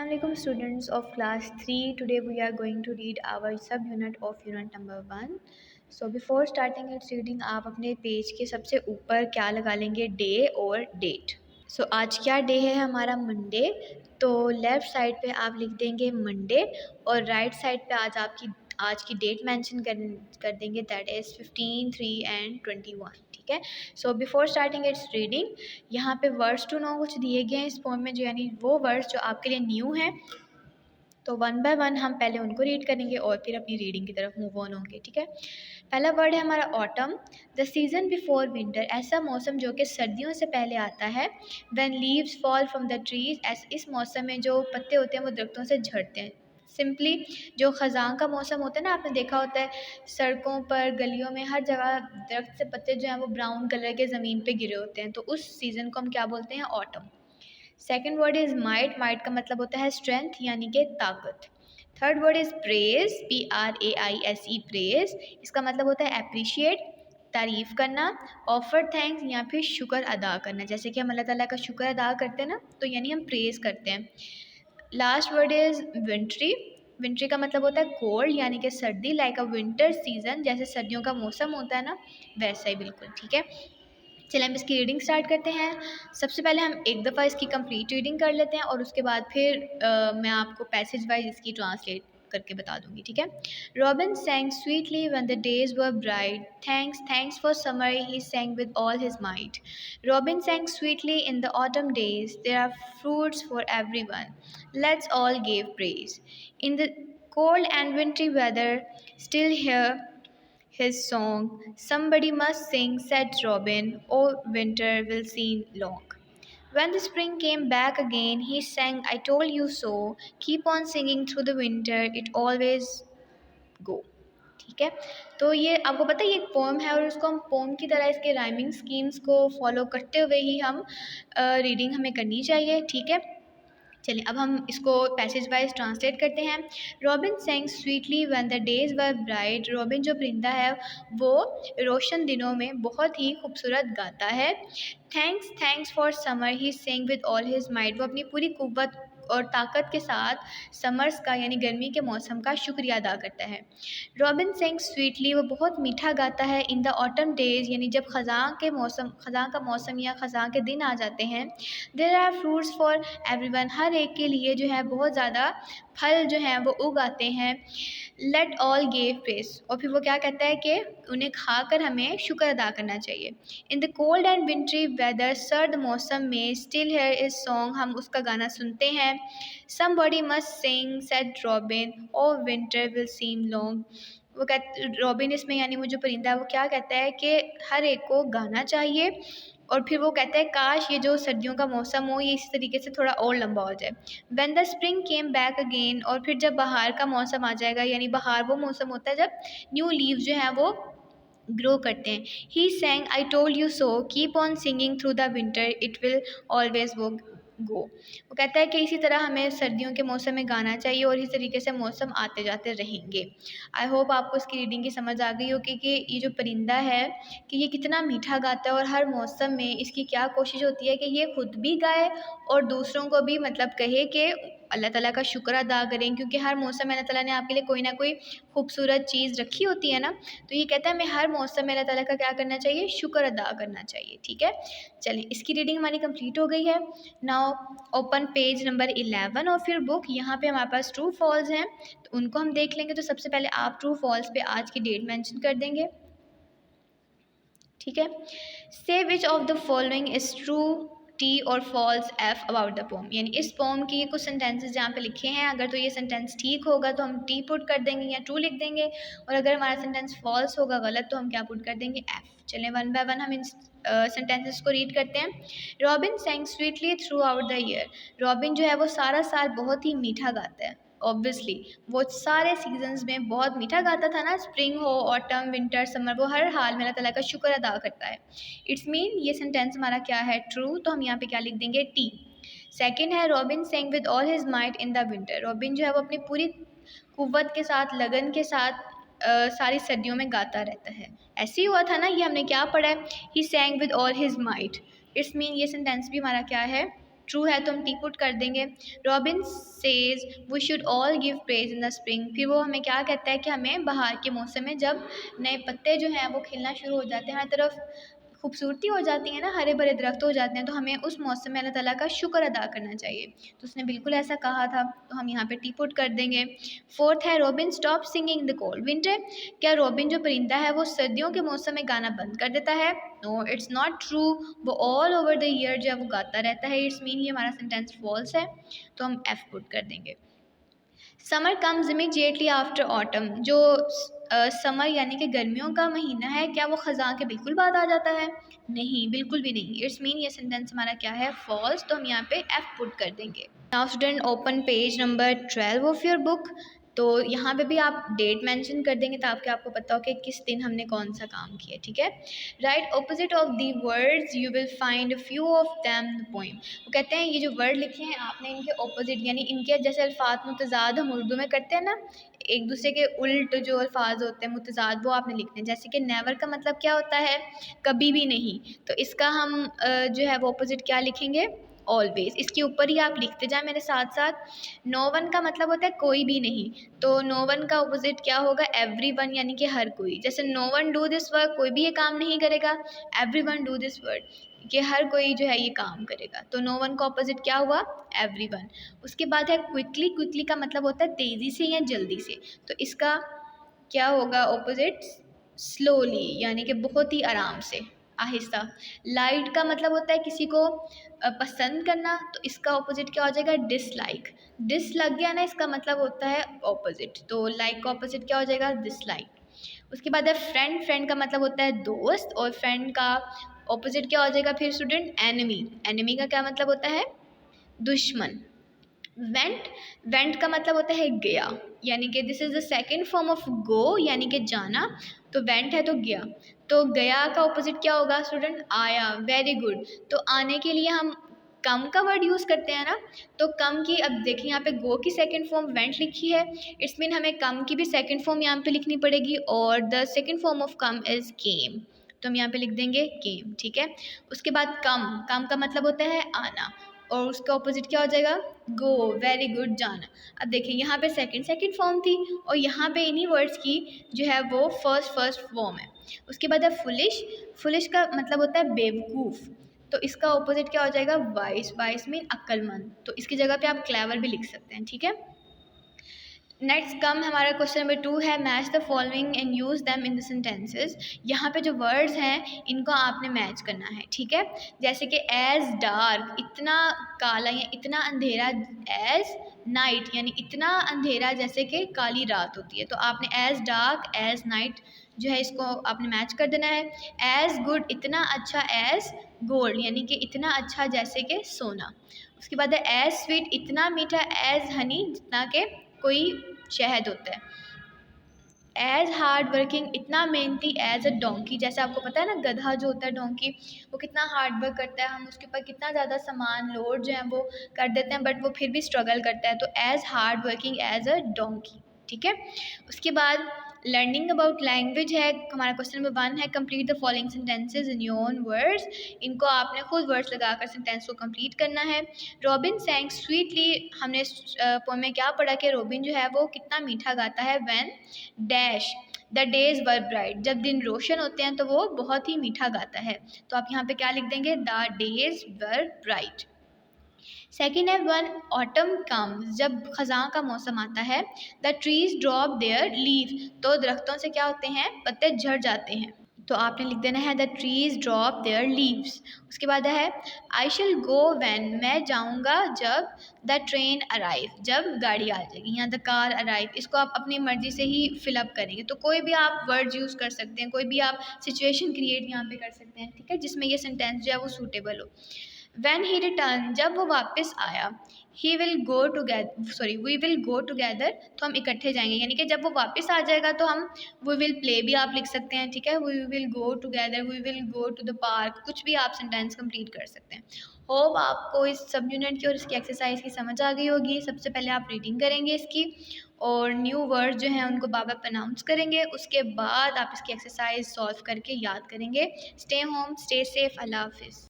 Assalamualaikum students of class 3. Today we are going to read our subunit of unit number 1. So before starting its reading आप अपने page के सबसे ऊपर क्या लगा लेंगे, डे और डेट. So आज क्या डे है हमारा, मंडे. तो लेफ़्ट साइड पे आप लिख देंगे मंडे और राइट साइड पे आज की डेट मेंशन कर देंगे, दैट इज़ 15, 3 एंड 21. ठीक है. So before starting it's reading, यहाँ पे वर्ड्स टू नो कुछ दिए गए हैं इस पोएम में, जो यानी वो वर्ड्स जो आपके लिए न्यू हैं. तो वन बाय वन हम पहले उनको रीड करेंगे और फिर अपनी रीडिंग की तरफ मूव ऑन होंगे. ठीक है. पहला वर्ड है हमारा autumn. The season before winter, ऐसा मौसम जो कि सर्दियों से पहले आता है. When leaves fall from the trees, इस मौसम में जो पत्ते होते हैं वो दरख्तों से झड़ते हैं. सिंपली जो ख़ज़ां का मौसम होता है ना, आपने देखा होता है सड़कों पर, गलियों में, हर जगह दरख्त से पत्ते जो हैं वो ब्राउन कलर के ज़मीन पे गिरे होते हैं. तो उस सीज़न को हम क्या बोलते हैं, autumn. Second word is might. Might का मतलब होता है स्ट्रेंथ यानी कि ताकत. Third word is praise, PRAISE, praise. इसका मतलब होता है अप्रिशिएट, तारीफ़ करना. ऑफर थैंक्स या फिर शुक्र अदा करना, जैसे कि हम अल्लाह ताला का शुक्र अदा करते हैं ना, तो यानी हम प्रेज़ करते हैं. Last word is विंट्री. विंट्री का मतलब होता है कोल्ड यानी कि सर्दी. लाइक अ विंटर सीज़न, जैसे सर्दियों का मौसम होता है ना, वैसा ही बिल्कुल. ठीक है. चलिए हम इसकी रीडिंग स्टार्ट करते हैं. सबसे पहले हम एक दफ़ा इसकी कंप्लीट रीडिंग कर लेते हैं और उसके बाद फिर मैं आपको पैसेज वाइज इसकी ट्रांसलेट करके बता दूंगी. ठीक है. Robin sang sweetly when the days were bright. Thanks for summer, he sang with all his might. Robin sang sweetly in the autumn days. There are fruits for everyone. Let's all give praise. In the cold and wintry weather, still hear his song. Somebody must sing, said Robin. Oh, winter will seem long. When the spring came back again, he sang, I told you so. Keep on singing through the winter, it always go. ठीक है. तो ये आपको पता है ये एक pome है और उसको हम पोम की तरह इसके राइमिंग स्कीम्स को फॉलो करते हुए ही हम रीडिंग हमें करनी चाहिए. ठीक है. चलिए अब हम इसको पैसेज वाइज ट्रांसलेट करते हैं. Robin sang sweetly when the days were bright. Robin जो परिंदा है वो रोशन दिनों में बहुत ही खूबसूरत गाता है. Thanks for summer, he sang with all his might. वो अपनी पूरी कुव्वत और ताकत के साथ समर्स का यानी गर्मी के मौसम का शुक्रिया अदा करता है. रॉबिन सेंग स्वीटली, वो बहुत मीठा गाता है. इन द ऑटम डेज, यानी जब ख़ज़ां का मौसम या ख़ज़ां के दिन आ जाते हैं. There are fruits for everyone, हर एक के लिए जो है बहुत ज़्यादा फल जो हैं वो उग आते हैं. लेट ऑल गिव प्रेज, और फिर वो क्या कहता है कि उन्हें खाकर हमें शुक्र अदा करना चाहिए. In the cold and wintry weather, सर्द मौसम में, स्टिल हेयर इज सॉन्ग, हम उसका गाना सुनते हैं. Somebody must sing, said Robin, or winter will seem long. वो कहते रॉबिन इसमें यानी वो जो परिंदा है वो क्या कहता है कि हर एक को गाना चाहिए. और फिर वो कहता है काश ये जो सर्दियों का मौसम हो ये इस तरीके से थोड़ा और लंबा हो जाए. When the spring came back again, और फिर जब बहार का मौसम आ जाएगा, यानी बहार वो मौसम होता है जब न्यू लीव्स जो हैं वो ग्रो करते हैं. He sang, I told you so, keep on singing through the winter, it will always go. वो कहता है कि इसी तरह हमें सर्दियों के मौसम में गाना चाहिए और इस तरीके से मौसम आते जाते रहेंगे. आई होप आपको इसकी रीडिंग की समझ आ गई होगी कि ये जो परिंदा है कि ये कितना मीठा गाता है और हर मौसम में इसकी क्या कोशिश होती है कि ये खुद भी गाए और दूसरों को भी मतलब कहे कि अल्लाह ताला का शुक्र अदा करें, क्योंकि हर मौसम में अल्लाह ताला ने आपके लिए कोई ना कोई खूबसूरत चीज़ रखी होती है ना. तो ये कहता है हमें हर मौसम में अल्लाह ताला का क्या करना चाहिए, शुक्र अदा करना चाहिए. ठीक है. चलिए इसकी रीडिंग हमारी कंप्लीट हो गई है. Now open page number 11 of your book. यहाँ पे हमारे पास ट्रू फॉल्स हैं तो उनको हम देख लेंगे. तो सबसे पहले आप ट्रू फॉल्स पे आज की डेट मेंशन कर देंगे. ठीक है. Say which of the following is true T और false F about the poem, यानी इस पोम की कुछ सेंटेंसेस जहाँ पे लिखे हैं, अगर तो ये सेंटेंस ठीक होगा तो हम टी पुट कर देंगे या ट्रू लिख देंगे, और अगर हमारा सेंटेंस फॉल्स होगा, गलत, तो हम क्या पुट कर देंगे, एफ. चलें वन बाय वन हम इन सेंटेंसेस को रीड करते हैं. Robin sang sweetly throughout the year. Robin जो है वो सारा साल बहुत ही मीठा गाता है. ऑब्वियसली वो सारे सीजन्स में बहुत मीठा गाता था ना, स्प्रिंग हो, ऑटम, विंटर, समर, वो हर हाल में अल्लाह ताला का शुक्र अदा करता है. इट्स मीन ये सेंटेंस हमारा क्या है, ट्रू. तो हम यहाँ पे क्या लिख देंगे, टी. सेकंड है Robin sang with all his might in the winter. Robin जो है वो अपनी पूरी कुव्वत के साथ, लगन के साथ सारी सर्दियों में गाता रहता है. ऐसे ही हुआ था ना, ये हमने क्या पढ़ा है, he sang with all his might. It's mean ये सेंटेंस भी हमारा क्या है, ट्रू है तो हम टी पुट कर देंगे। Robin says we should all give praise in the spring, फिर वो हमें क्या कहता है कि हमें बाहर के मौसम में जब नए पत्ते जो हैं वो खिलना शुरू हो जाते हैं, हर तरफ खूबसूरती हो जाती है ना, हरे भरे दरख्त हो जाते हैं, तो हमें उस मौसम में अल्लाह ताला का शुक्र अदा करना चाहिए। तो उसने बिल्कुल ऐसा कहा था, तो हम यहाँ पे टी पुट कर देंगे। फोर्थ है robin stop singing the cold winter, क्या रॉबिन जो परिंदा है वो सर्दियों के मौसम में गाना बंद कर देता है? नो इट्स नॉट ट्रू, वो ऑल ओवर द ईयर जो है वो गाता रहता है। इट्स मीन ये हमारा सेंटेंस फॉल्स है, तो हम एफ पुट कर देंगे। Summer comes immediately after autumn, जो समर यानी कि गर्मियों का महीना है, क्या वो ख़ज़ां के बिल्कुल बाद आ जाता है? नहीं, बिल्कुल भी नहीं। इट्स मीन ये सेंटेंस हमारा क्या है? फॉल्स, तो हम यहाँ पे एफ पुट कर देंगे। Now student open page number 12 of your book. तो यहाँ पे भी आप डेट मेंशन कर देंगे ताकि आपको पता हो कि किस दिन हमने कौन सा काम किया, ठीक है। Right opposite of the words you will find few of them the poem. वो कहते हैं ये जो वर्ड लिखे हैं आपने इनके ऑपोजिट यानी इनके जैसे अल्फाज मुतज़ाद हम उर्दू में करते हैं ना, एक दूसरे के उल्ट जो अल्फाज होते हैं मुतज़ाद, वो आपने लिखने हैं। जैसे कि नेवर का मतलब क्या होता है? कभी भी नहीं, तो इसका हम जो है वो ऑपोजिट क्या लिखेंगे? ऑलवेज। इसके ऊपर ही आप लिखते जाएं मेरे साथ साथ। नो वन का मतलब होता है कोई भी नहीं, तो नो वन का ऑपोजिट क्या होगा? एवरी वन, यानी कि हर कोई। जैसे no one do this work, कोई भी ये काम नहीं करेगा, everyone do this work, कि हर कोई जो है ये काम करेगा। तो नो वन का ऑपोजिट क्या हुआ? Every one. उसके बाद है क्विकली, क्विकली का मतलब होता है तेज़ी से या जल्दी से, तो इसका क्या होगा ऑपोजिट? स्लोली, यानी कि बहुत ही आराम से, आहिस्ता। लाइट का मतलब होता है किसी को पसंद करना, तो इसका ऑपोजिट क्या हो जाएगा? डिसलाइक। डिस लग गया ना, इसका मतलब होता है ऑपोजिट, तो लाइक का ऑपोजिट क्या हो जाएगा? डिसलाइक। उसके बाद है फ्रेंड, फ्रेंड का मतलब होता है दोस्त, और फ्रेंड का ऑपोजिट क्या हो जाएगा फिर स्टूडेंट? एनिमी। एनिमी का क्या मतलब होता है? दुश्मन। वेंट, वेंट का मतलब होता है गया, यानी कि this is the second form of go, यानी कि जाना, तो वेंट है तो गया। तो गया का ऑपोजिट क्या होगा स्टूडेंट? आया। Very good. तो आने के लिए हम कम का वर्ड यूज़ करते हैं ना, तो कम की, अब देखिए यहाँ पे गो की सेकंड फॉर्म वेंट लिखी है, इट्स मीन हमें कम की भी सेकंड फॉर्म यहाँ पे लिखनी पड़ेगी, और the second form of come is came, तो हम यहाँ पे लिख देंगे केम, ठीक है। उसके बाद कम, कम का मतलब होता है आना, और उसका ऑपोजिट क्या हो जाएगा? गो। वेरी गुड, जाना। अब देखिए यहाँ पे सेकंड फॉर्म थी, और यहाँ पे इन्हीं वर्ड्स की जो है वो फर्स्ट फॉर्म है। उसके बाद है फुलिश, फुलिश का मतलब होता है बेवकूफ़, तो इसका ऑपोजिट क्या हो जाएगा? वाइस। वाइस मीन अक्लमंद, तो इसकी जगह पे आप क्लेवर भी लिख सकते हैं, ठीक है। नेक्स्ट कम हमारा क्वेश्चन नंबर 2 है match the following and use them in the sentences. यहाँ पे जो वर्ड्स हैं इनको आपने मैच करना है, ठीक है। जैसे कि एज डार्क, इतना काला या इतना अंधेरा, एज नाइट यानी इतना अंधेरा जैसे कि काली रात होती है, तो आपने एज डार्क, एज नाइट जो है इसको आपने मैच कर देना है। एज गुड, इतना अच्छा, एज गोल्ड यानी कि इतना अच्छा जैसे कि सोना। उसके बाद है एज स्वीट, इतना मीठा, एज हनी, जितना कि कोई शहद होता है। एज हार्ड वर्किंग, इतना मेहनती, एज अ डोंकी, जैसे आपको पता है ना गधा जो होता है डोंकी, वो कितना हार्ड वर्क करता है, हम उसके ऊपर कितना ज़्यादा सामान लोड जो है वो कर देते हैं, बट वो फिर भी स्ट्रगल करता है, तो as hard working as a donkey, ठीक है। उसके बाद लर्निंग अबाउट लैंग्वेज है हमारा क्वेश्चन नंबर 1 है complete the following sentences in your own words. इनको आपने खुद वर्ड्स लगाकर सेंटेंस को कंप्लीट करना है। रॉबिन सैंग स्वीटली, हमने पोएम में क्या पढ़ा कि रॉबिन जो है वो कितना मीठा गाता है, when dash the days were bright, जब दिन रोशन होते हैं तो वो बहुत ही मीठा गाता है, तो आप यहाँ पे क्या लिख देंगे? The days were bright. Second है वन ऑटम कम्स, जब खज़ां का मौसम आता है, the trees drop their leave, तो दरख्तों से क्या होते हैं? पत्ते झड़ जाते हैं, तो आपने लिख देना है the trees drop there leaves. उसके बाद है आई शिल गो व्हेन, मैं जाऊंगा जब, द ट्रेन अराइव, जब गाड़ी आ जाएगी, यहाँ द कार अराइव, इसको आप अपनी मर्जी से ही फिलअप करेंगे, तो कोई भी आप वर्ड्स यूज़ कर सकते हैं, कोई भी आप सिचुएशन क्रिएट यहाँ पे कर सकते हैं, ठीक है, जिसमें ये सेंटेंस जो है वो सूटेबल हो। When he returned, जब वो वापस आया, he will go together, sorry we will go together, तो हम इकट्ठे जाएंगे, यानी कि जब वो वापस आ जाएगा तो हम we will play भी आप लिख सकते हैं, ठीक है, we will go together, we will go to the park, कुछ भी आप सेंटेंस कंप्लीट कर सकते हैं। होप आपको इस सब यूनिट की और इसकी एक्सरसाइज की समझ आ गई होगी। सबसे पहले आप रीडिंग करेंगे इसकी, और न्यू वर्ड जो हैं उनको बार बार प्रोनाउंस करेंगे, उसके बाद आप इसकी एक्सरसाइज सॉल्व करके याद करेंगे। स्टे होम, स्टे सेफ, अल्लाह हाफिज़।